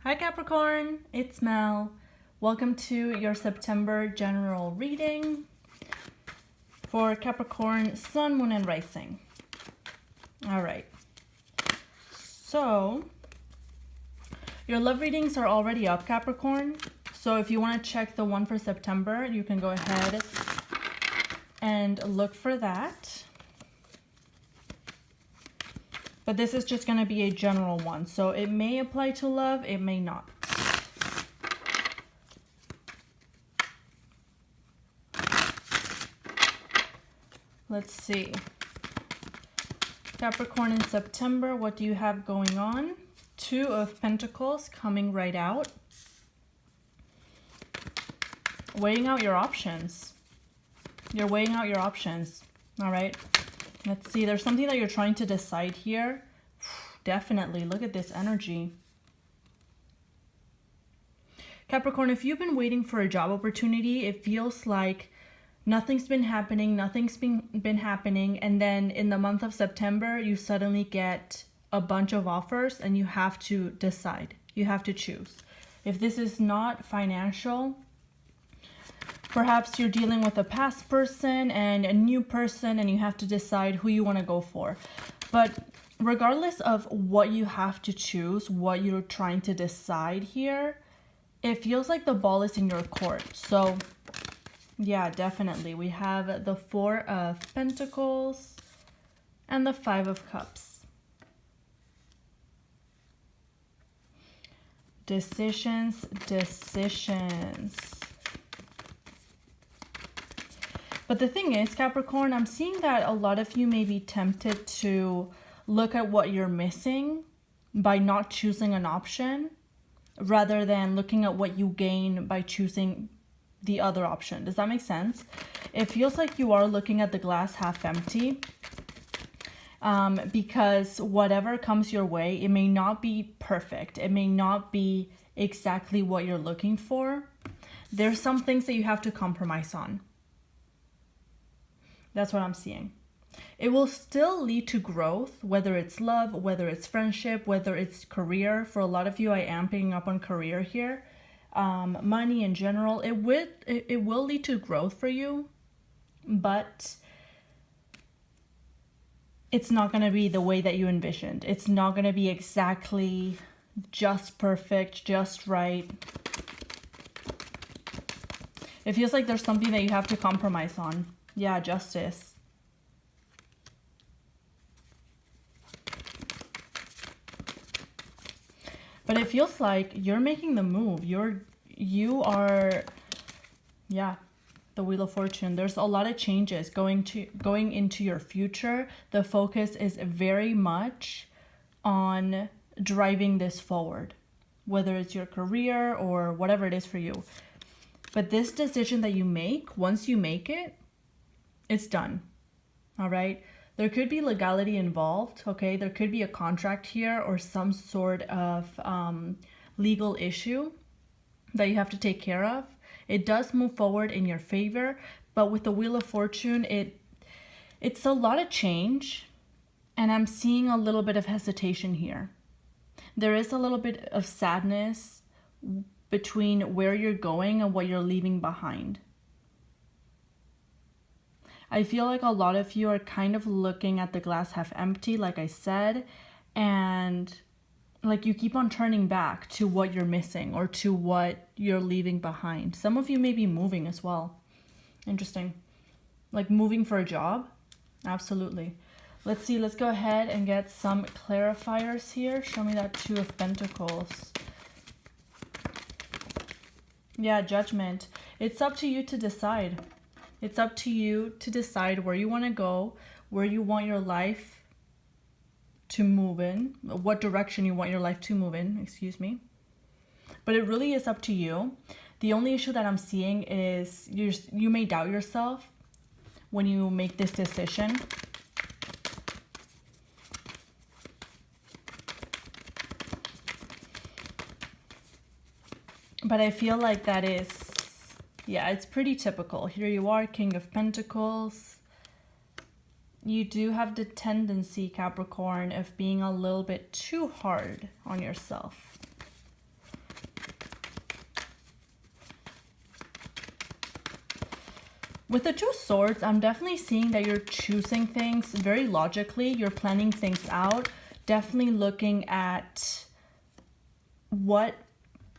Hi Capricorn, it's Mel. Welcome to your September general reading for Capricorn, Sun, Moon, and Rising. All right. So, your love readings are already up, Capricorn. So if you want to check the one for September, you can go ahead and look for that. But this is just going to be a general one. So it may apply to love, it may not. Let's see. Capricorn in September, what do you have going on? Two of Pentacles coming right out. Weighing out your options. You're weighing out your options. All right. Let's see. There's something that you're trying to decide here. Definitely. Look at this energy. Capricorn, if you've been waiting for a job opportunity, it feels like nothing's been happening, been happening, and then in the month of September, you suddenly get a bunch of offers and you have to decide. You have to choose. If this is not financial, perhaps you're dealing with a past person and a new person and you have to decide who you want to go for. But regardless of what you have to choose, what you're trying to decide here, it feels like the ball is in your court. So yeah, definitely. We have the Four of Pentacles and the Five of Cups. Decisions. But the thing is, Capricorn, I'm seeing that a lot of you may be tempted to look at what you're missing by not choosing an option rather than looking at what you gain by choosing the other option. Does that make sense? It feels like you are looking at the glass half empty because whatever comes your way, it may not be perfect. It may not be exactly what you're looking for. There's some things that you have to compromise on. That's what I'm seeing. It will still lead to growth, whether it's love, whether it's friendship, whether it's career. For a lot of you, I am picking up on career here. Money in general, it will lead to growth for you, but it's not going to be the way that you envisioned. It's not going to be exactly just perfect, just right. It feels like there's something that you have to compromise on. Yeah, justice. But it feels like you're making the move. You are, yeah, the Wheel of Fortune. There's a lot of changes going into your future. The focus is very much on driving this forward, whether it's your career or whatever it is for you. But this decision that you make, once you make it, it's done. All right. There could be legality involved. Okay. There could be a contract here or some sort of legal issue that you have to take care of. It does move forward in your favor, but with the Wheel of Fortune, it's a lot of change, and I'm seeing a little bit of hesitation here. There is a little bit of sadness between where you're going and what you're leaving behind. I feel like a lot of you are kind of looking at the glass half empty, like I said, and like you keep on turning back to what you're missing or to what you're leaving behind. Some of you may be moving as well. Interesting. Like moving for a job? Absolutely. Let's see. Let's go ahead and get some clarifiers here. Show me that Two of Pentacles. Yeah, Judgment. It's up to you to decide. It's up to you to decide where you want to go, where you want your life to move in, what direction you want your life to move in, excuse me. But it really is up to you. The only issue that I'm seeing is you may doubt yourself when you make this decision. But I feel like that is, yeah, it's pretty typical. Here you are, King of Pentacles. You do have the tendency, Capricorn, of being a little bit too hard on yourself. With the Two Swords, I'm definitely seeing that you're choosing things very logically. You're planning things out. Definitely looking at what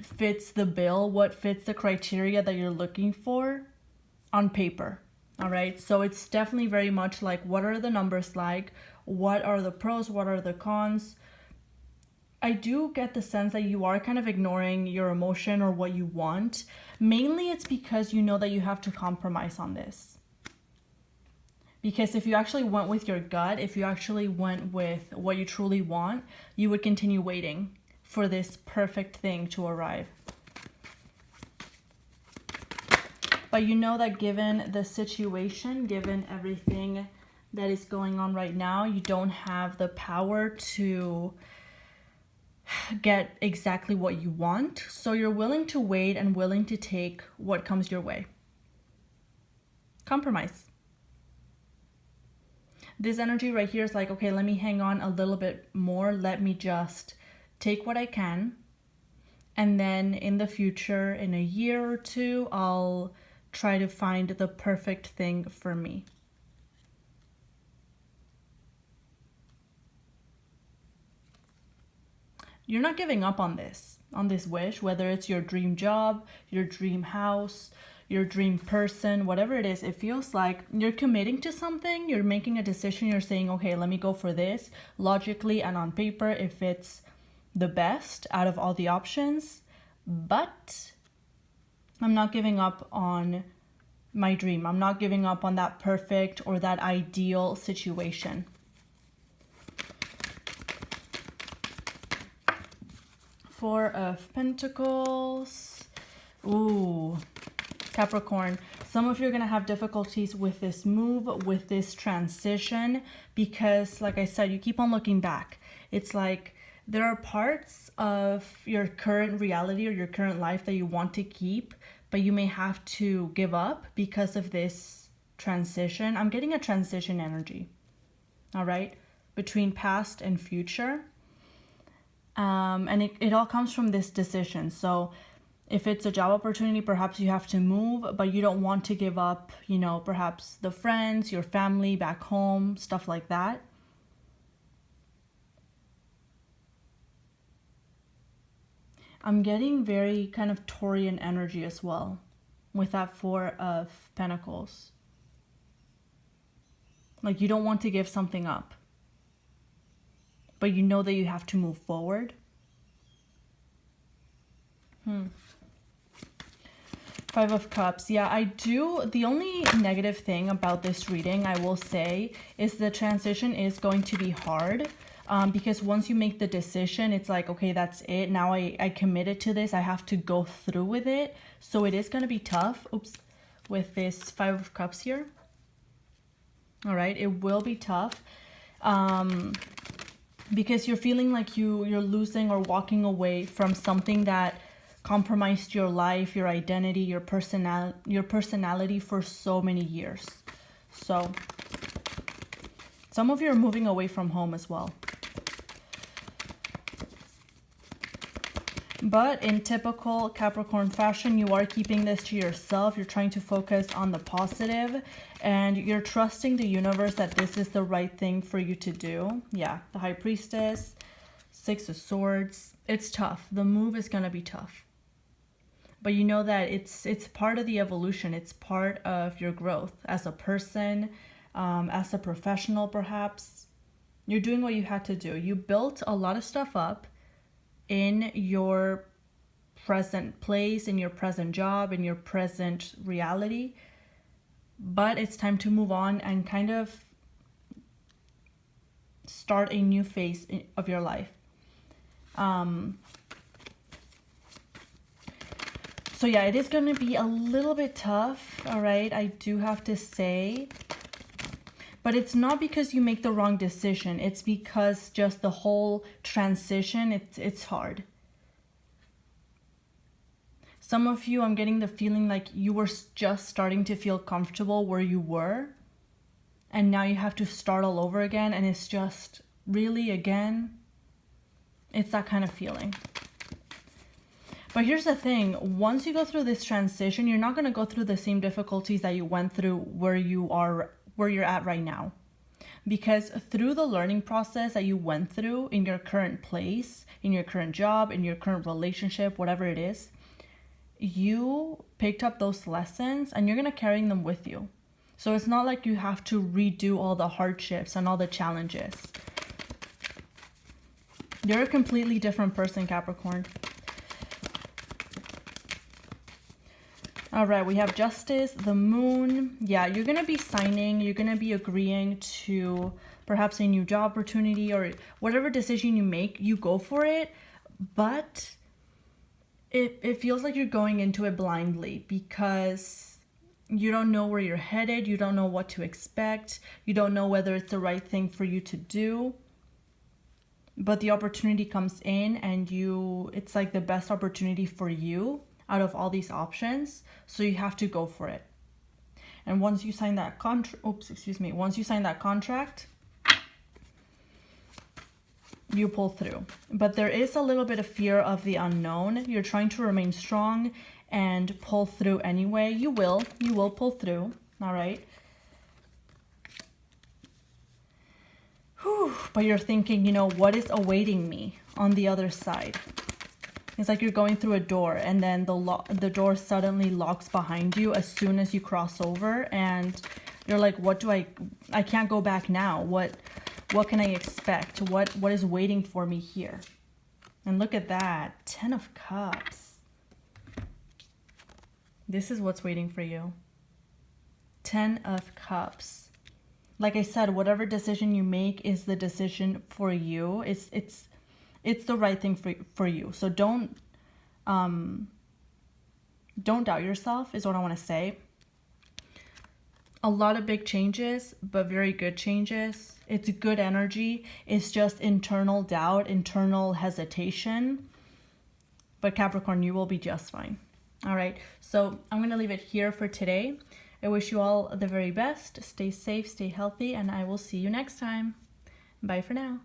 fits the bill, what fits the criteria that you're looking for on paper. All right. So it's definitely very much like, what are the numbers like? What are the pros? What are the cons? I do get the sense that you are kind of ignoring your emotion or what you want. Mainly it's because you know that you have to compromise on this. Because if you actually went with your gut, if you actually went with what you truly want, you would continue waiting for this perfect thing to arrive. But you know that given the situation, given everything that is going on right now, you don't have the power to get exactly what you want. So you're willing to wait and willing to take what comes your way. Compromise. This energy right here is like, okay, let me hang on a little bit more. Let me just take what I can. And then in the future, in a year or two, I'll try to find the perfect thing for me. You're not giving up on this wish, whether it's your dream job, your dream house, your dream person, whatever it is. It feels like you're committing to something, you're making a decision, you're saying, okay, let me go for this. Logically and on paper, if it's the best out of all the options, but I'm not giving up on my dream. I'm not giving up on that perfect or that ideal situation. Four of Pentacles. Ooh, Capricorn. Some of you are going to have difficulties with this move, with this transition, because like I said, you keep on looking back. It's like there are parts of your current reality or your current life that you want to keep, but you may have to give up because of this transition. I'm getting a transition energy, all right, between past and future. And it all comes from this decision. So if it's a job opportunity, perhaps you have to move, but you don't want to give up, you know, perhaps the friends, your family back home, stuff like that. I'm getting very kind of Taurian energy as well with that Four of Pentacles. Like you don't want to give something up, but you know that you have to move forward. Five of Cups. Yeah, I do. The only negative thing about this reading, I will say, is the transition is going to be hard. Because once you make the decision, it's like, okay, that's it. Now I committed to this. I have to go through with it. So it is going to be tough. Oops. With this Five of Cups here. All right. It will be tough. Because you're feeling like you're losing or walking away from something that compromised your life, your identity, your personality for so many years. So some of you are moving away from home as well. But in typical Capricorn fashion, you are keeping this to yourself. You're trying to focus on the positive and you're trusting the universe that this is the right thing for you to do. Yeah, the High Priestess, Six of Swords. It's tough. The move is going to be tough. But you know that it's part of the evolution. It's part of your growth as a person, as a professional perhaps. You're doing what you had to do. You built a lot of stuff up in your present place, in your present job, in your present reality. But it's time to move on and kind of start a new phase of your life. So yeah, it is going to be a little bit tough, all right? I do have to say. But it's not because you make the wrong decision. It's because just the whole transition, it's hard. Some of you, I'm getting the feeling like you were just starting to feel comfortable where you were. And now you have to start all over again. And it's just really, again, it's that kind of feeling. But here's the thing, once you go through this transition, you're not going to go through the same difficulties that you went through where you're at right now. Because through the learning process that you went through in your current place, in your current job, in your current relationship, whatever it is, you picked up those lessons and you're going to carry them with you. So it's not like you have to redo all the hardships and all the challenges. You're a completely different person, Capricorn. All right, we have Justice, the Moon. Yeah, you're going to be signing, you're going to be agreeing to perhaps a new job opportunity, or whatever decision you make, you go for it. But it feels like you're going into it blindly because you don't know where you're headed. You don't know what to expect. You don't know whether it's the right thing for you to do. But the opportunity comes in and it's like the best opportunity for you out of all these options, so you have to go for it. And once you sign that once you sign that contract, you pull through. But there is a little bit of fear of the unknown. You're trying to remain strong and pull through anyway. You will pull through. All right. Whew. But you're thinking, what is awaiting me on the other side? It's like you're going through a door and then the door suddenly locks behind you as soon as you cross over, and you're like, I can't go back now. What can I expect? What is waiting for me here? And look at that, 10 of Cups. This is what's waiting for you. 10 of Cups. Like I said, whatever decision you make is the decision for you. It's the right thing for you. So don't doubt yourself is what I want to say. A lot of big changes, but very good changes. It's good energy. It's just internal doubt, internal hesitation. But Capricorn, you will be just fine. All right. So I'm going to leave it here for today. I wish you all the very best. Stay safe, stay healthy, and I will see you next time. Bye for now.